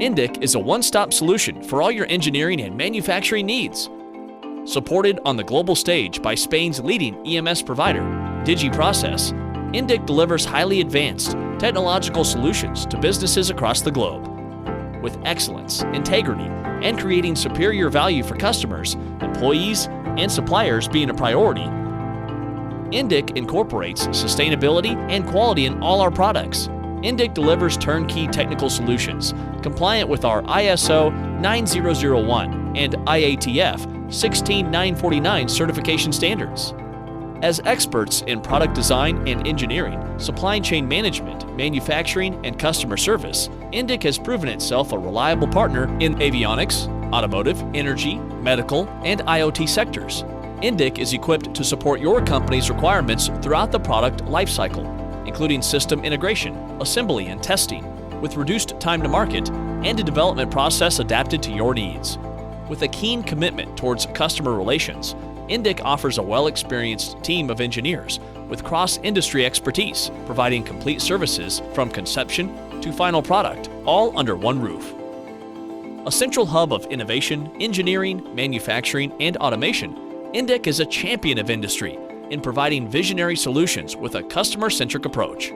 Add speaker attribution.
Speaker 1: Indic is a one-stop solution for all your engineering and manufacturing needs. Supported on the global stage by Spain's leading EMS provider, DigiProcess, Indic delivers highly advanced technological solutions to businesses across the globe. With excellence, integrity, and creating superior value for customers, employees, and suppliers being a priority, Indic incorporates sustainability and quality in all our products. Indic delivers turnkey technical solutions compliant with our ISO 9001 and IATF 16949 certification standards. As experts in product design and engineering, supply chain management, manufacturing, and customer service, Indic has proven itself a reliable partner in avionics, automotive, energy, medical, and IoT sectors. Indic is equipped to support your company's requirements throughout the product lifecycle, including system integration, assembly, and testing, with reduced time to market and a development process adapted to your needs. With a keen commitment towards customer relations, Indic offers a well-experienced team of engineers with cross-industry expertise, providing complete services from conception to final product, all under one roof. A central hub of innovation, engineering, manufacturing, and automation, Indic is a champion of industry in providing visionary solutions with a customer-centric approach.